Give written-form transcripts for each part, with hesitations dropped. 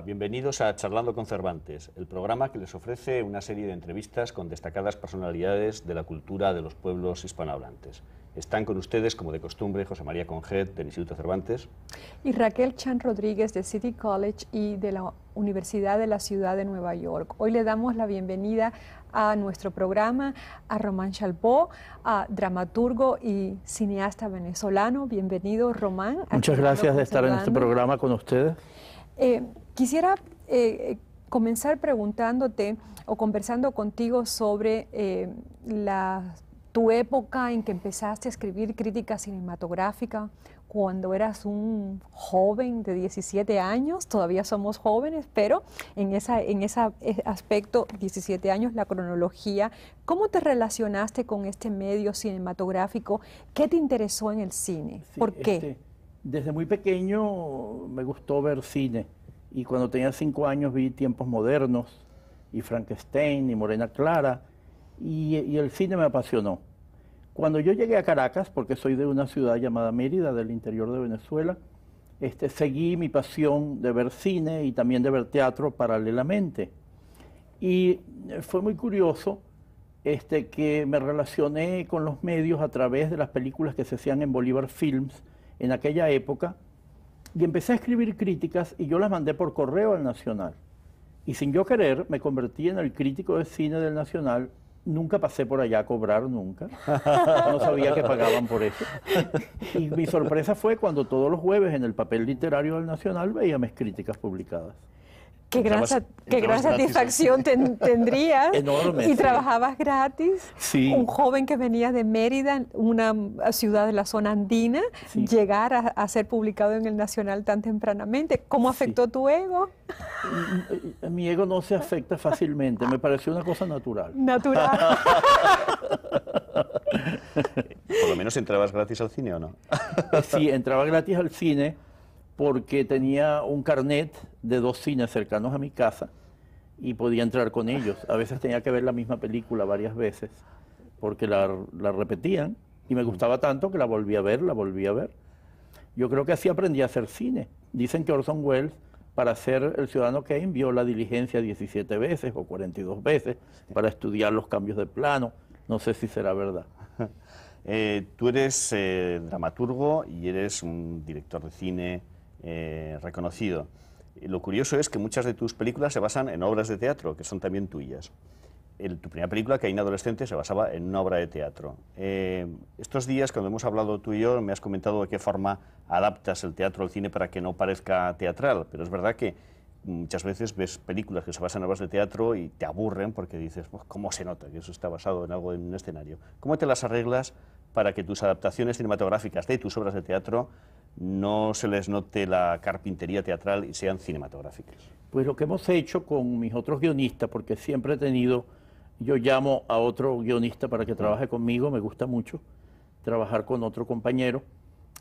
bienvenidos a Charlando con Cervantes, el programa que les ofrece una serie de entrevistas con destacadas personalidades de la cultura de los pueblos hispanohablantes. Están con ustedes, como de costumbre, José María Conjet, del Instituto Cervantes. Y Raquel Chan Rodríguez, de City College y de la Universidad de la Ciudad de Nueva York. Hoy le damos la bienvenida a nuestro programa a Román Chalbaud, dramaturgo y cineasta venezolano. Bienvenido, Román. Muchas gracias de estar en este programa con ustedes. Quisiera comenzar preguntándote o conversando contigo sobre tu época en que empezaste a escribir crítica cinematográfica, cuando eras un joven de 17 años, todavía somos jóvenes, pero en ese aspecto, 17 años, la cronología, ¿cómo te relacionaste con este medio cinematográfico? ¿Qué te interesó en el cine? Sí, ¿Por qué? Desde muy pequeño me gustó ver cine, y cuando tenía 5 años vi Tiempos Modernos, y Frankenstein, y Morena Clara, y el cine me apasionó. Cuando yo llegué a Caracas, porque soy de una ciudad llamada Mérida, del interior de Venezuela, seguí mi pasión de ver cine y también de ver teatro paralelamente. Y fue muy curioso que me relacioné con los medios a través de las películas que se hacían en Bolívar Films en aquella época, y empecé a escribir críticas y yo las mandé por correo al Nacional. Y sin yo querer, me convertí en el crítico de cine del Nacional. Nunca pasé por allá a cobrar, nunca. No sabía que pagaban por eso. Y mi sorpresa fue cuando todos los jueves en el papel literario del Nacional veía mis críticas publicadas. Qué gran satisfacción tendrías. Enorme. Y sí. Trabajabas gratis. Sí. Un joven que venía de Mérida, una ciudad de la zona andina, Sí. llegar a ser publicado en el Nacional tan tempranamente. ¿Cómo afectó tu ego? Mi ego no se afecta fácilmente, me pareció una cosa natural. Natural. Por lo menos entrabas gratis al cine, ¿o no? Sí, entraba gratis al cine porque tenía un carnet de 2 cines cercanos a mi casa y podía entrar con ellos. A veces tenía que ver la misma película varias veces porque la repetían y me gustaba tanto que la volví a ver, Yo creo que así aprendí a hacer cine. Dicen que Orson Welles, para ser el Ciudadano Kane, vio La Diligencia 17 veces o 42 veces para estudiar los cambios de plano. No sé si será verdad. Tú eres dramaturgo y eres un director de cine reconocido. Lo curioso es que muchas de tus películas se basan en obras de teatro, que son también tuyas. Tu primera película, Caín adolescente, se basaba en una obra de teatro. Estos días, cuando hemos hablado tú y yo, me has comentado de qué forma adaptas el teatro al cine para que no parezca teatral, pero es verdad que muchas veces ves películas que se basan en obras de teatro y te aburren porque dices, pues, ¿cómo se nota que eso está basado en algo en un escenario? ¿Cómo te las arreglas para que tus adaptaciones cinematográficas de tus obras de teatro no se les note la carpintería teatral y sean cinematográficas? Pues lo que hemos hecho con mis otros guionistas, porque siempre he tenido, yo llamo a otro guionista para que trabaje conmigo, me gusta mucho trabajar con otro compañero,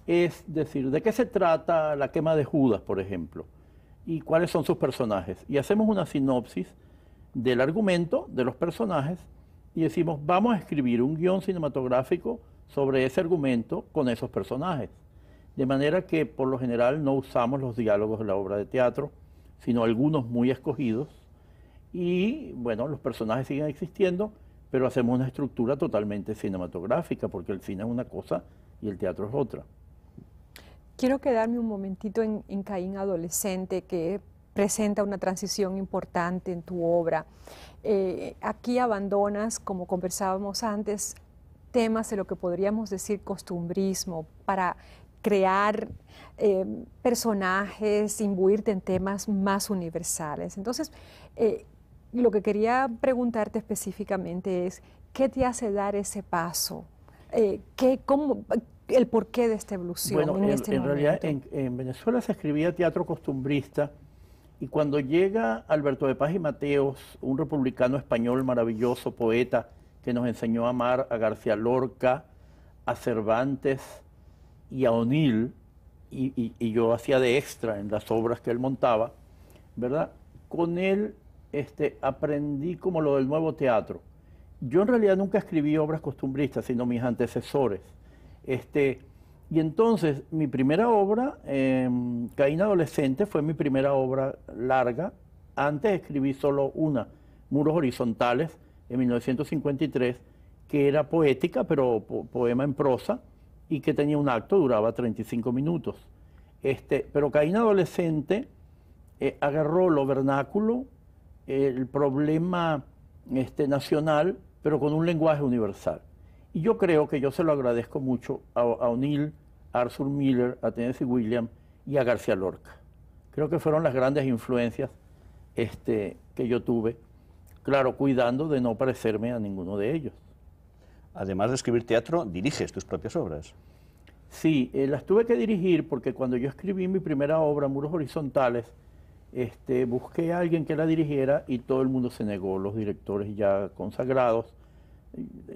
es decir, ¿de qué se trata La quema de Judas, por ejemplo? ¿Y cuáles son sus personajes? Y hacemos una sinopsis del argumento, de los personajes, y decimos, vamos a escribir un guión cinematográfico sobre ese argumento con esos personajes. De manera que, por lo general, no usamos los diálogos de la obra de teatro, sino algunos muy escogidos. Y, bueno, los personajes siguen existiendo, pero hacemos una estructura totalmente cinematográfica, porque el cine es una cosa y el teatro es otra. Quiero quedarme un momentito en Caín adolescente, que presenta una transición importante en tu obra. Aquí abandonas, como conversábamos antes, temas de lo que podríamos decir costumbrismo, para crear personajes, imbuirte en temas más universales. Entonces, lo que quería preguntarte específicamente es, ¿qué te hace dar ese paso? El porqué de esta evolución bueno, en realidad en Venezuela se escribía teatro costumbrista, y cuando llega Alberto de Paz y Mateos, un republicano español maravilloso, poeta, que nos enseñó a amar a García Lorca, a Cervantes y a O'Neill, y yo hacía de extra en las obras que él montaba, ¿verdad? Con él aprendí como lo del nuevo teatro. Yo en realidad nunca escribí obras costumbristas, sino mis antecesores. Y Y entonces mi primera obra, Caín adolescente, fue mi primera obra larga. Antes escribí solo una, Muros horizontales, en 1953, que era poética, pero poema en prosa, y que tenía un acto, duraba 35 minutos. Pero Caín adolescente agarró lo vernáculo, el problema nacional, pero con un lenguaje universal. Y yo creo que yo se lo agradezco mucho a O'Neill, a Arthur Miller, a Tennessee Williams y a García Lorca. Creo que fueron las grandes influencias que yo tuve, claro, cuidando de no parecerme a ninguno de ellos. Además de escribir teatro, diriges tus propias obras. Sí, las tuve que dirigir porque cuando yo escribí mi primera obra, Muros horizontales, busqué a alguien que la dirigiera y todo el mundo se negó, los directores ya consagrados.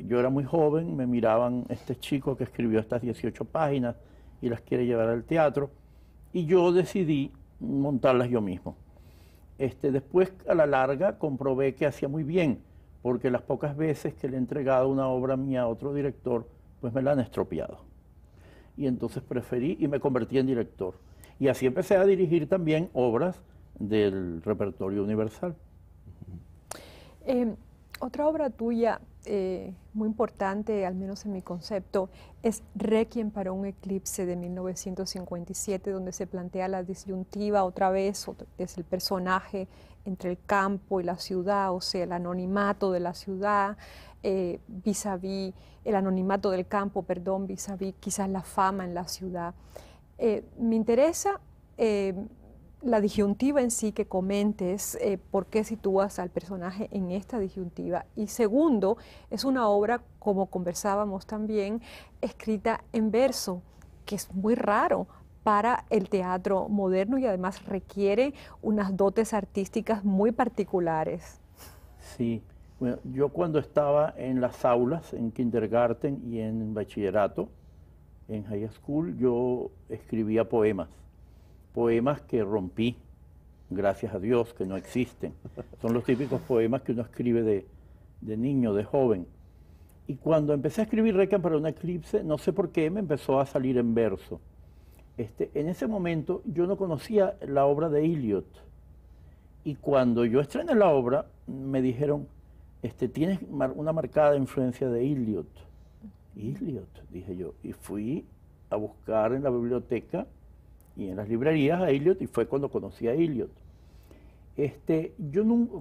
Yo era muy joven, me miraban, este chico que escribió estas 18 páginas y las quiere llevar al teatro, y yo decidí montarlas yo mismo. Después, a la larga, comprobé que hacía muy bien, porque las pocas veces que le he entregado una obra mía a otro director, pues me la han estropeado. Y entonces preferí y me convertí en director. Y así empecé a dirigir también obras del repertorio universal. Otra obra tuya muy importante, al menos en mi concepto, es Requiem para un eclipse de 1957, donde se plantea la disyuntiva otra vez, es el personaje entre el campo y la ciudad, o sea, el anonimato de la ciudad, vis-a-vis, el anonimato del campo, perdón, vis-a-vis quizás la fama en la ciudad. Me interesa la disyuntiva en sí, que comentes por qué sitúas al personaje en esta disyuntiva. Y segundo, es una obra, como conversábamos también, escrita en verso, que es muy raro para el teatro moderno y además requiere unas dotes artísticas muy particulares. Sí, bueno, yo cuando estaba en las aulas, en kindergarten y en bachillerato, en high school, yo escribía poemas que rompí, gracias a Dios, que no existen. Son los típicos poemas que uno escribe de niño, de joven. Y cuando empecé a escribir Requiem para un eclipse, no sé por qué me empezó a salir en verso. En ese momento yo no conocía la obra de Eliot. Y cuando yo estrené la obra, me dijeron, tienes una marcada influencia de Eliot. Eliot, dije yo. Y fui a buscar en la biblioteca y en las librerías a Eliot, y fue cuando conocí a Eliot.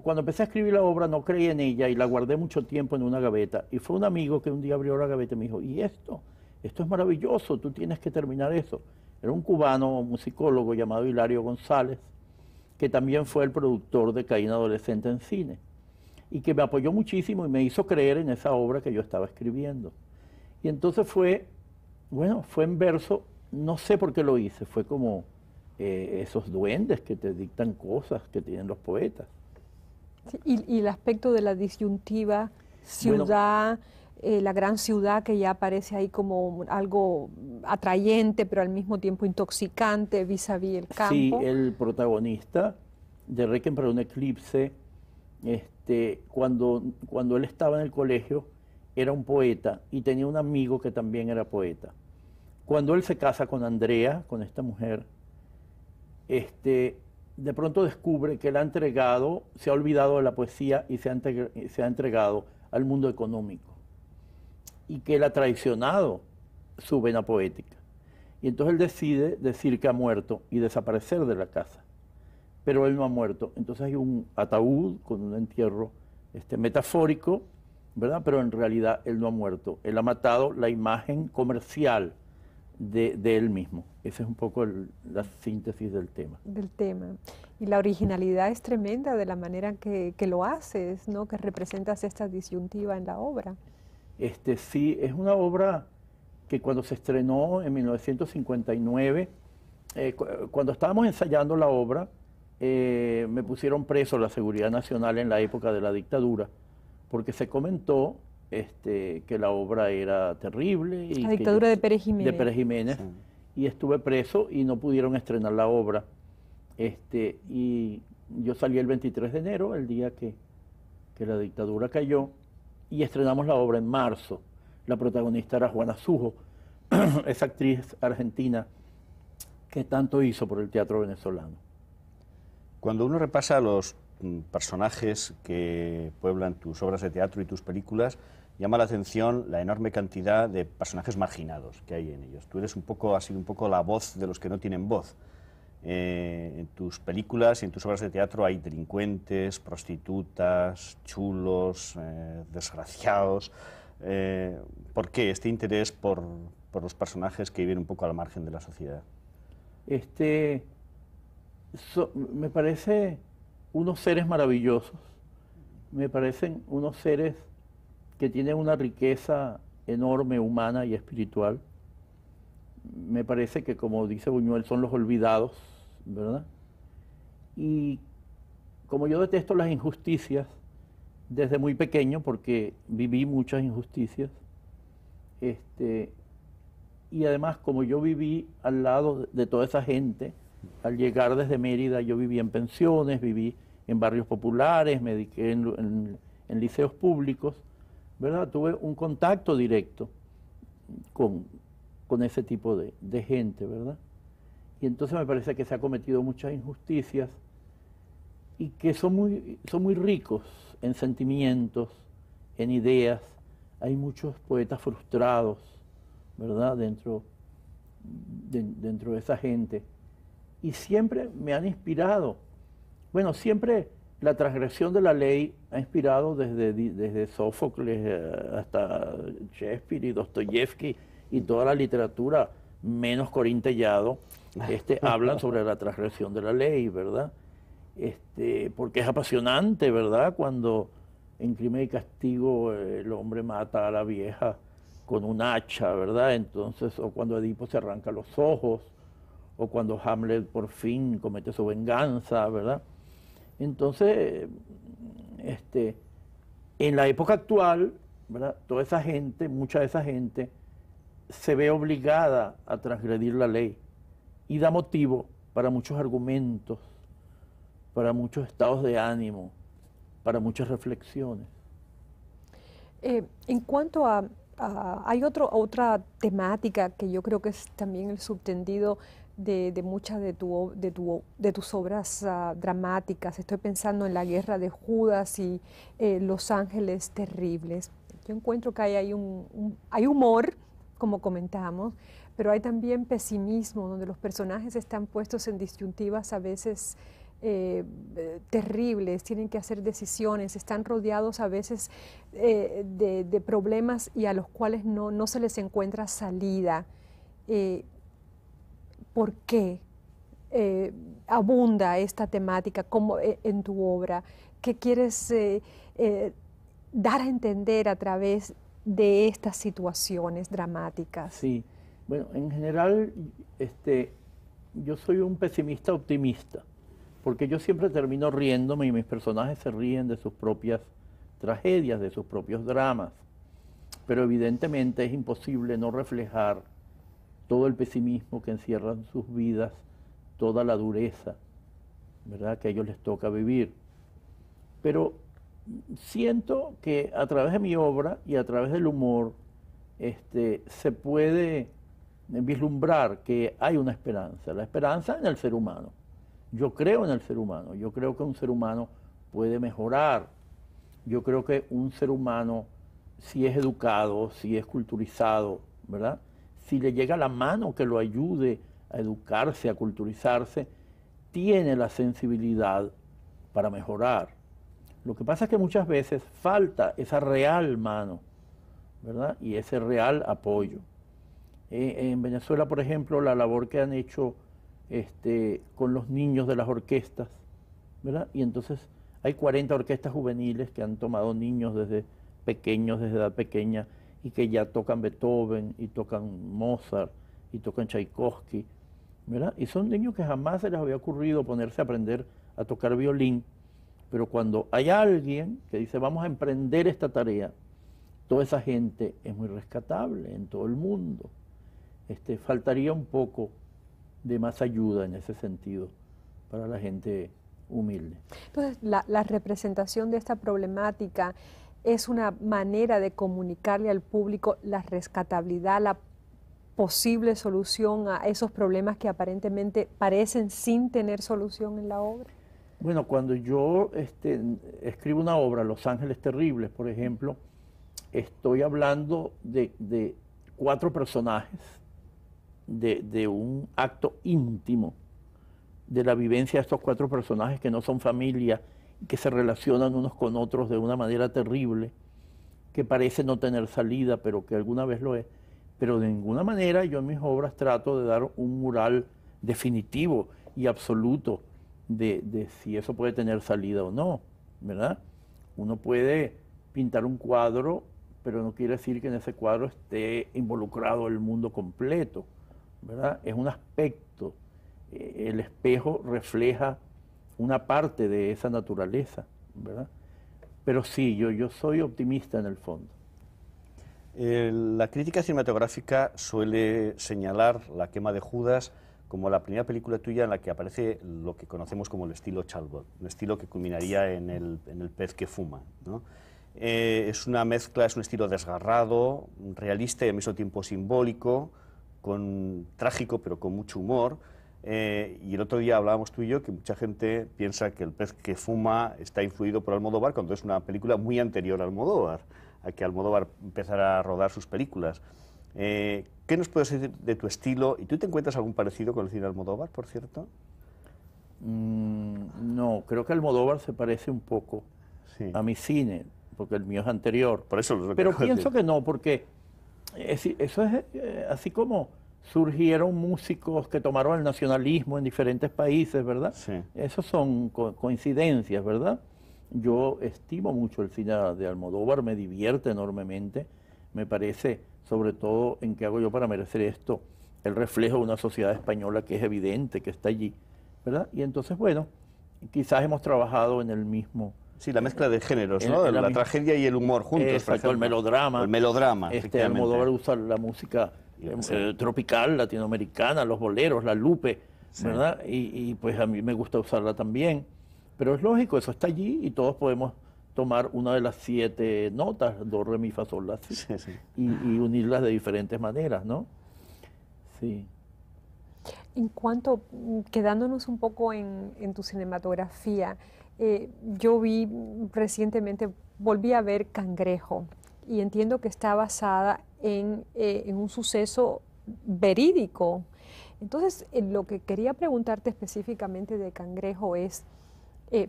Cuando empecé a escribir la obra no creí en ella y la guardé mucho tiempo en una gaveta, y fue un amigo que un día abrió la gaveta y me dijo, ¿y esto? Esto es maravilloso, tú tienes que terminar eso. Era un cubano musicólogo llamado Hilario González, que también fue el productor de Caín adolescente en cine, y que me apoyó muchísimo y me hizo creer en esa obra que yo estaba escribiendo. Y entonces fue en verso. No sé por qué lo hice, fue como esos duendes que te dictan cosas que tienen los poetas. Sí, y el aspecto de la disyuntiva, ciudad, la gran ciudad que ya aparece ahí como algo atrayente, pero al mismo tiempo intoxicante vis-a-vis el campo. Sí, el protagonista de Requiem para un eclipse, cuando él estaba en el colegio, era un poeta y tenía un amigo que también era poeta. Cuando él se casa con Andrea, con esta mujer, de pronto descubre que él se ha olvidado de la poesía y se ha entregado al mundo económico, y que él ha traicionado su vena poética. Y entonces él decide decir que ha muerto y desaparecer de la casa. Pero él no ha muerto. Entonces hay un ataúd con un entierro metafórico, ¿verdad? Pero en realidad él no ha muerto. Él ha matado la imagen comercial de él mismo. Esa es un poco la síntesis del tema. Del tema. Y la originalidad es tremenda de la manera que lo haces, ¿no? Que representas esta disyuntiva en la obra. Sí, es una obra que cuando se estrenó en 1959, cuando estábamos ensayando la obra, me pusieron preso la Seguridad Nacional en la época de la dictadura, porque se comentó que la obra era terrible. Y la dictadura de Pérez Jiménez. De Pérez Jiménez, sí. Y estuve preso y no pudieron estrenar la obra. Y yo salí el 23 de enero, el día que la dictadura cayó, y estrenamos la obra en marzo. La protagonista era Juana Sujo, esa actriz argentina que tanto hizo por el teatro venezolano. Cuando uno repasa los personajes que pueblan tus obras de teatro y tus películas, llama la atención la enorme cantidad de personajes marginados que hay en ellos. Tú eres un poco, has sido un poco la voz de los que no tienen voz. En tus películas y en tus obras de teatro hay delincuentes, prostitutas, chulos, desgraciados. ¿Por qué este interés por los personajes que viven un poco al margen de la sociedad? Me parece unos seres maravillosos, me parecen unos seres que tienen una riqueza enorme, humana y espiritual. Me parece que, como dice Buñuel, son los olvidados, ¿verdad? Y como yo detesto las injusticias desde muy pequeño, porque viví muchas injusticias, y además como yo viví al lado de toda esa gente, al llegar desde Mérida yo viví en pensiones, viví en barrios populares, me dediqué en liceos públicos, ¿verdad? Tuve un contacto directo con ese tipo de gente, ¿verdad? Y entonces me parece que se ha cometido muchas injusticias y que son muy ricos en sentimientos, en ideas. Hay muchos poetas frustrados, ¿verdad? Dentro de esa gente. Y siempre me han inspirado. Bueno, siempre la transgresión de la ley ha inspirado desde Sófocles hasta Shakespeare y Dostoyevsky y toda la literatura, menos Corín Tellado, hablan sobre la transgresión de la ley, ¿verdad? Porque es apasionante, ¿verdad? Cuando en Crimen y Castigo el hombre mata a la vieja con un hacha, ¿verdad? Entonces, o cuando Edipo se arranca los ojos, o cuando Hamlet por fin comete su venganza, ¿verdad? Entonces, en la época actual, ¿verdad? Toda esa gente, mucha de esa gente, se ve obligada a transgredir la ley y da motivo para muchos argumentos, para muchos estados de ánimo, para muchas reflexiones. En cuanto hay otra temática que yo creo que es también el subtendido de muchas de tus obras dramáticas. Estoy pensando en La Guerra de Judas y Los Ángeles Terribles. Yo encuentro que hay humor, como comentamos, pero hay también pesimismo, donde los personajes están puestos en disyuntivas a veces terribles, tienen que hacer decisiones, están rodeados a veces de problemas y a los cuales no se les encuentra salida. ¿Por qué abunda esta temática como en tu obra? ¿Qué quieres dar a entender a través de estas situaciones dramáticas? Sí, bueno, en general yo soy un pesimista optimista, porque yo siempre termino riéndome y mis personajes se ríen de sus propias tragedias, de sus propios dramas, pero evidentemente es imposible no reflejar todo el pesimismo que encierran sus vidas, toda la dureza, ¿verdad?, que a ellos les toca vivir. Pero siento que a través de mi obra y a través del humor se puede vislumbrar que hay una esperanza, la esperanza en el ser humano. Yo creo en el ser humano, yo creo que un ser humano puede mejorar, yo creo que un ser humano, si es educado, si es culturizado, ¿verdad?, si le llega la mano que lo ayude a educarse, a culturizarse, tiene la sensibilidad para mejorar. Lo que pasa es que muchas veces falta esa real mano, ¿verdad?, y ese real apoyo. En Venezuela, por ejemplo, la labor que han hecho con los niños de las orquestas, ¿verdad? Y entonces hay 40 orquestas juveniles que han tomado niños desde pequeños, desde edad pequeña, y que ya tocan Beethoven, y tocan Mozart, y tocan Tchaikovsky, ¿verdad? Y son niños que jamás se les había ocurrido ponerse a aprender a tocar violín, pero cuando hay alguien que dice vamos a emprender esta tarea, toda esa gente es muy rescatable en todo el mundo. Faltaría un poco de más ayuda en ese sentido para la gente humilde. Entonces, la representación de esta problemática es una manera de comunicarle al público la rescatabilidad, la posible solución a esos problemas que aparentemente parecen sin tener solución en la obra? Bueno, cuando yo escribo una obra, Los Ángeles Terribles, por ejemplo, estoy hablando de 4 personajes, de un acto íntimo, de la vivencia de estos 4 personajes que no son familia, que se relacionan unos con otros de una manera terrible, que parece no tener salida, pero que alguna vez lo es. Pero de ninguna manera yo en mis obras trato de dar un mural definitivo y absoluto de si eso puede tener salida o no, ¿verdad? Uno puede pintar un cuadro, pero no quiere decir que en ese cuadro esté involucrado el mundo completo, ¿verdad? Es un aspecto. El espejo refleja una parte de esa naturaleza, ¿verdad? Pero sí, yo soy optimista en el fondo. La crítica cinematográfica suele señalar La quema de Judas como la primera película tuya en la que aparece lo que conocemos como el estilo Chalbot, un estilo que culminaría en el pez que fuma, ¿no? Es una mezcla, es un estilo desgarrado, realista y al mismo tiempo simbólico, trágico pero con mucho humor. Y el otro día hablábamos tú y yo que mucha gente piensa que El pez que fuma está influido por Almodóvar, cuando es una película muy anterior a Almodóvar, a que Almodóvar empezara a rodar sus películas. ¿Qué nos puedes decir de tu estilo? ¿Y tú te encuentras algún parecido con el cine de Almodóvar, por cierto? No, creo que Almodóvar se parece un poco a mi cine, porque el mío es anterior. Por eso pero pienso que no, porque eso es así como surgieron músicos que tomaron el nacionalismo en diferentes países, ¿verdad? Sí. Esos son coincidencias, ¿verdad? Yo estimo mucho el cine de Almodóvar, me divierte enormemente, me parece, sobre todo en qué hago yo para merecer esto, el reflejo de una sociedad española que es evidente, que está allí, ¿verdad? Y entonces, bueno, quizás hemos trabajado en el mismo... Sí, la mezcla de géneros, ¿no? La tragedia y el humor juntos. Exacto, el melodrama. El melodrama, Almodóvar usa la música tropical, latinoamericana, los boleros, la lupe, ¿verdad? Y pues a mí me gusta usarla también. Pero es lógico, eso está allí y todos podemos tomar una de las 7 notas, do, re, mi, fa, sol, la, si, y unirlas de diferentes maneras, ¿no? Sí. En cuanto, quedándonos un poco en tu cinematografía, yo vi recientemente, volví a ver Cangrejo y entiendo que está basada en un suceso verídico. Entonces, lo que quería preguntarte específicamente de Cangrejo es,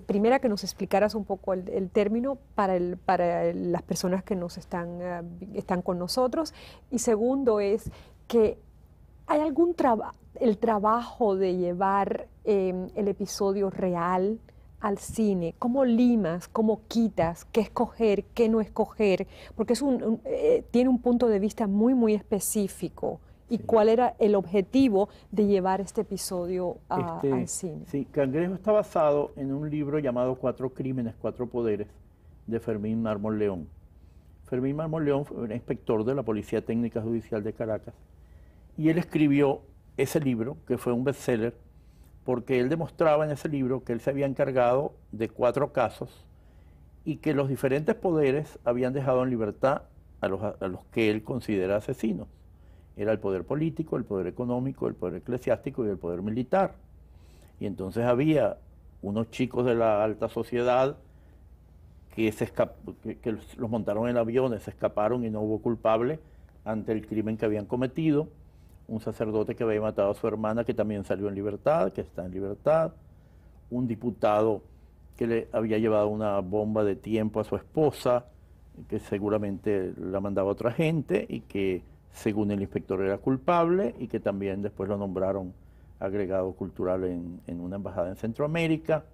primera, que nos explicaras un poco el término para las personas que nos están con nosotros, y segundo es que ¿hay algún el trabajo de llevar el episodio real al cine? ¿Cómo limas, cómo quitas, qué escoger, qué no escoger? Porque tiene un punto de vista muy, muy específico. ¿Y cuál era el objetivo de llevar este episodio al cine? Sí, Cangrejo está basado en un libro llamado 4 crímenes, 4 poderes, de Fermín Mármol León. Fermín Mármol León fue un inspector de la Policía Técnica Judicial de Caracas. Y él escribió ese libro, que fue un bestseller, porque él demostraba en ese libro que él se había encargado de 4 casos y que los diferentes poderes habían dejado en libertad a los que él considera asesinos. Era el poder político, el poder económico, el poder eclesiástico y el poder militar. Y entonces había unos chicos de la alta sociedad que los montaron en aviones, se escaparon y no hubo culpable ante el crimen que habían cometido. Un sacerdote que había matado a su hermana, que también salió en libertad, que está en libertad. Un diputado que le había llevado una bomba de tiempo a su esposa, que seguramente la mandaba a otra gente y que según el inspector era culpable, y que también después lo nombraron agregado cultural en una embajada en Centroamérica,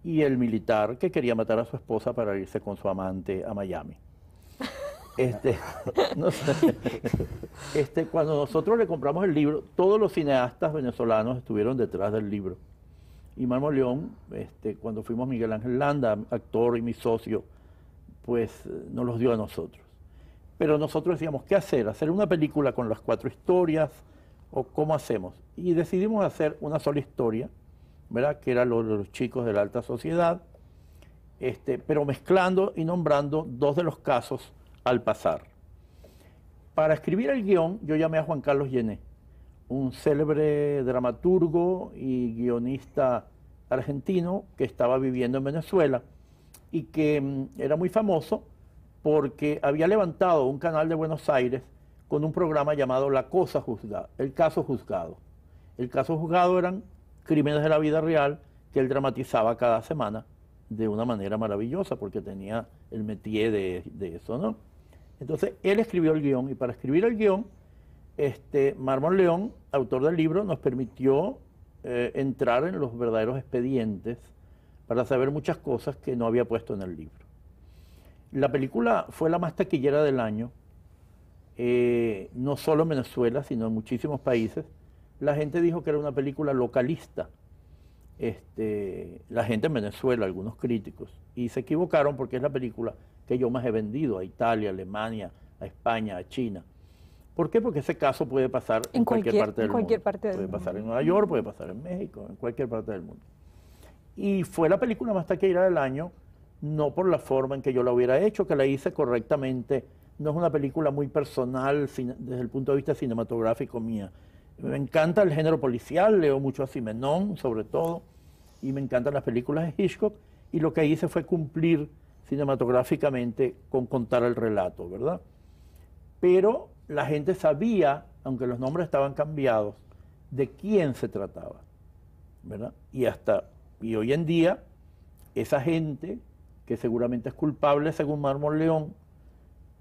y el militar que quería matar a su esposa para irse con su amante a Miami. No sé, cuando nosotros le compramos el libro, todos los cineastas venezolanos estuvieron detrás del libro. Y Mármol León, cuando fuimos Miguel Ángel Landa, actor y mi socio, pues nos los dio a nosotros. Pero nosotros decíamos, ¿qué hacer? ¿Hacer una película con las 4 historias? ¿O cómo hacemos? Y decidimos hacer una sola historia, ¿verdad? Que era los chicos de la alta sociedad, pero mezclando y nombrando 2 de los casos al pasar. Para escribir el guión, yo llamé a Juan Carlos Llené, un célebre dramaturgo y guionista argentino que estaba viviendo en Venezuela y que era muy famoso porque había levantado un canal de Buenos Aires con un programa llamado La Cosa Juzgada, El Caso Juzgado. El Caso Juzgado eran crímenes de la vida real que él dramatizaba cada semana de una manera maravillosa porque tenía el métier de eso, ¿no? Entonces, él escribió el guión y para escribir el guión, Mármol León, autor del libro, nos permitió entrar en los verdaderos expedientes para saber muchas cosas que no había puesto en el libro. La película fue la más taquillera del año, no solo en Venezuela, sino en muchísimos países. La gente dijo que era una película localista, la gente en Venezuela, algunos críticos, y se equivocaron porque es la película que yo más he vendido a Italia, a Alemania, a España, a China. ¿Por qué? Porque ese caso puede pasar en cualquier parte del mundo. Puede pasar en Nueva York, puede pasar en México, en cualquier parte del mundo. Y fue la película más taquillera del año, no por la forma en que yo la hubiera hecho, que la hice correctamente. No es una película muy personal desde el punto de vista cinematográfico mía. Me encanta el género policial, leo mucho a Simenón sobre todo, y me encantan las películas de Hitchcock, y lo que hice fue cumplir cinematográficamente con contar el relato, ¿verdad? Pero la gente sabía, aunque los nombres estaban cambiados, de quién se trataba, ¿verdad? Y hoy en día, esa gente, que seguramente es culpable según Mármol León,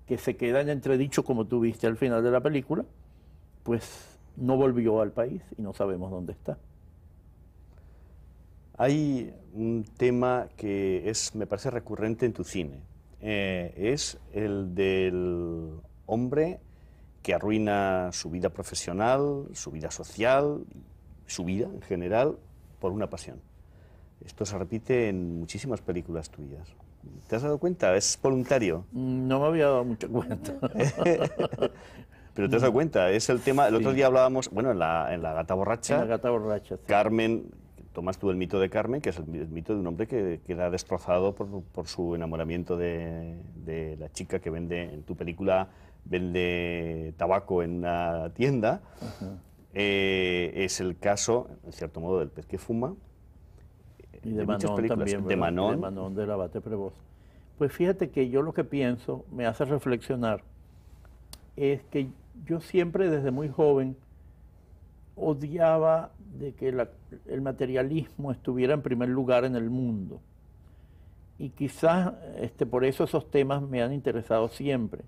que se queda en entredicho como tú viste al final de la película, pues no volvió al país y no sabemos dónde está. Hay un tema que me parece recurrente en tu cine. Es el del hombre que arruina su vida profesional, su vida social, su vida en general, por una pasión. Esto se repite en muchísimas películas tuyas. ¿Te has dado cuenta? ¿Es voluntario? No me había dado mucha cuenta. Pero te has dado cuenta, es el tema. El otro día hablábamos, bueno, en la Gata Borracha. En la Gata Borracha, sí. Carmen, tomas tú el mito de Carmen, que es el mito de un hombre que queda destrozado por su enamoramiento de la chica que vende, en tu película, vende tabaco en una tienda. Es el caso, en cierto modo, del pez que fuma. Y de Manon también, de Manon. De Manon del Abate Prevost. Pues fíjate que yo lo que pienso, me hace reflexionar, es que yo siempre desde muy joven odiaba de que el materialismo estuviera en primer lugar en el mundo. Y quizás por eso esos temas me han interesado siempre.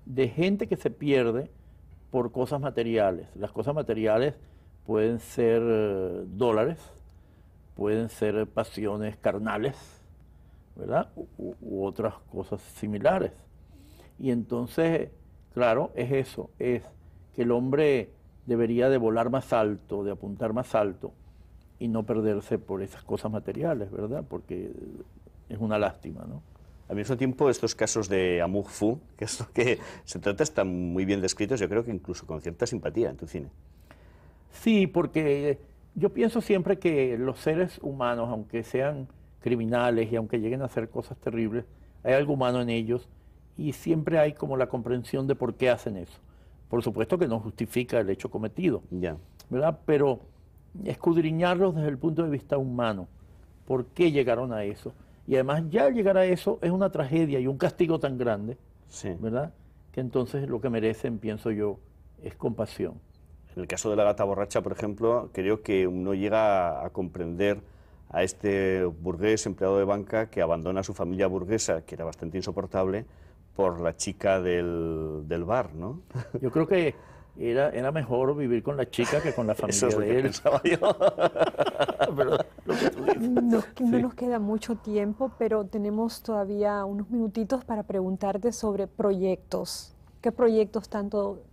De gente que se pierde por cosas materiales. Las cosas materiales pueden ser dólares, pueden ser pasiones carnales, ¿verdad? U otras cosas similares. Y entonces, claro, es eso, es que el hombre debería de volar más alto, de apuntar más alto y no perderse por esas cosas materiales, ¿verdad? Porque es una lástima, ¿no? Al mismo tiempo, estos casos de amour fou, que es lo que se trata, están muy bien descritos, yo creo que incluso con cierta simpatía en tu cine. Sí, porque yo pienso siempre que los seres humanos, aunque sean criminales y aunque lleguen a hacer cosas terribles, hay algo humano en ellos y siempre hay como la comprensión de por qué hacen eso. Por supuesto que no justifica el hecho cometido, ¿verdad? Pero escudriñarlos desde el punto de vista humano, por qué llegaron a eso. Y además ya al llegar a eso es una tragedia y un castigo tan grande, ¿verdad? Que entonces lo que merecen, pienso yo, es compasión. En el caso de la Gata Borracha, por ejemplo, creo que uno llega a comprender a este burgués empleado de banca que abandona a su familia burguesa, que era bastante insoportable, por la chica del bar, ¿no? Yo creo que era mejor vivir con la chica que con la familia de él. Pensaba yo. Pero, lo que tú dices. No nos queda mucho tiempo, pero tenemos todavía unos minutitos para preguntarte sobre proyectos. ¿Qué proyectos tanto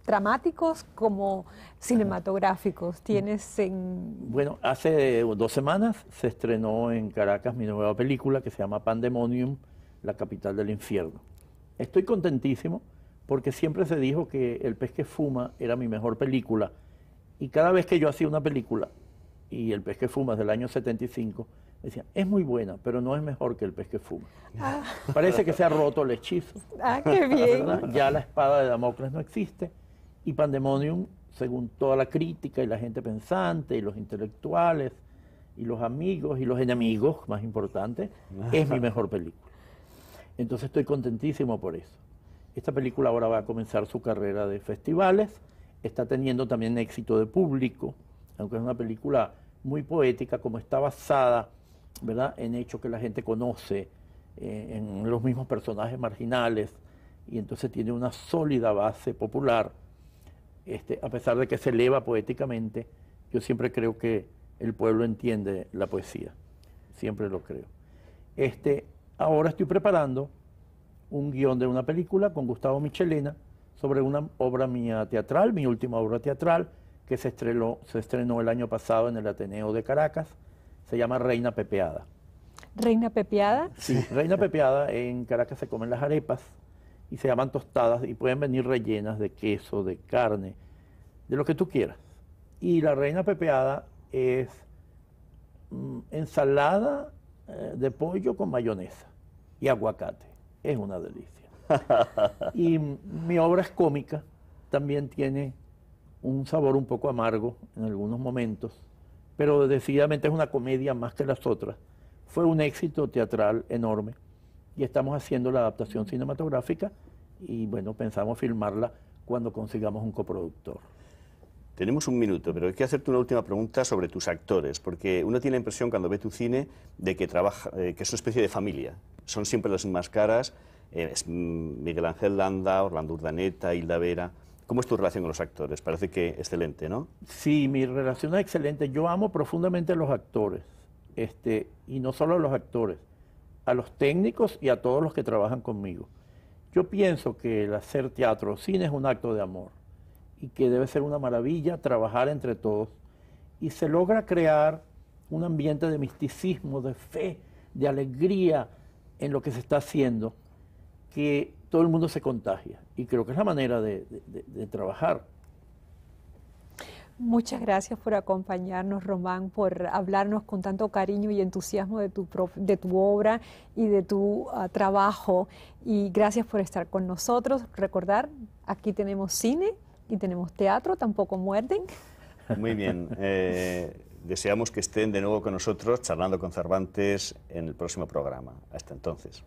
dramáticos como cinematográficos tienes en...? Bueno, hace 2 semanas se estrenó en Caracas mi nueva película que se llama Pandemonium, la capital del infierno. Estoy contentísimo porque siempre se dijo que El pez que fuma era mi mejor película y cada vez que yo hacía una película, y El pez que fuma es del año 75, Decían, es muy buena, pero no es mejor que El pez que fuma. Parece que se ha roto el hechizo. Ah, qué bien. ¿Verdad? Ya la espada de Damocles no existe y Pandemonium, según toda la crítica y la gente pensante y los intelectuales y los amigos y los enemigos, más importante, es mi mejor película. Entonces estoy contentísimo por eso. Esta película ahora va a comenzar su carrera de festivales, está teniendo también éxito de público, aunque es una película muy poética, como está basada, ¿verdad?, en hechos que la gente conoce, en los mismos personajes marginales, y entonces tiene una sólida base popular. A pesar de que se eleva poéticamente, yo siempre creo que el pueblo entiende la poesía, siempre lo creo. Ahora estoy preparando un guión de una película con Gustavo Michelena sobre una obra mía teatral, mi última obra teatral, que se estrenó el año pasado en el Ateneo de Caracas. Se llama Reina Pepeada. ¿Reina Pepeada? Sí, Reina Pepeada. En Caracas se comen las arepas y se llaman tostadas y pueden venir rellenas de queso, de carne, de lo que tú quieras. Y la Reina Pepeada es ensalada de pollo con mayonesa y aguacate. Es una delicia. Y mi obra es cómica, también tiene un sabor un poco amargo en algunos momentos, pero decididamente es una comedia más que las otras. Fue un éxito teatral enorme y estamos haciendo la adaptación cinematográfica y bueno, pensamos filmarla cuando consigamos un coproductor. Tenemos un minuto, pero hay que hacerte una última pregunta sobre tus actores, porque uno tiene la impresión cuando ve tu cine de que que es una especie de familia. Son siempre las mismas caras, es Miguel Ángel Landa, Orlando Urdaneta, Hilda Vera. ¿Cómo es tu relación con los actores? Parece que excelente, ¿no? Sí, mi relación es excelente. Yo amo profundamente a los actores, y no solo a los actores, a los técnicos y a todos los que trabajan conmigo. Yo pienso que el hacer teatro o cine es un acto de amor y que debe ser una maravilla trabajar entre todos. Y se logra crear un ambiente de misticismo, de fe, de alegría en lo que se está haciendo, que todo el mundo se contagia. Y creo que es la manera de trabajar. Muchas gracias por acompañarnos, Román, por hablarnos con tanto cariño y entusiasmo de tu obra y de tu trabajo. Y gracias por estar con nosotros. Recordar, aquí tenemos cine y tenemos teatro, tampoco muerden. Muy bien. Deseamos que estén de nuevo con nosotros charlando con Cervantes en el próximo programa. Hasta entonces.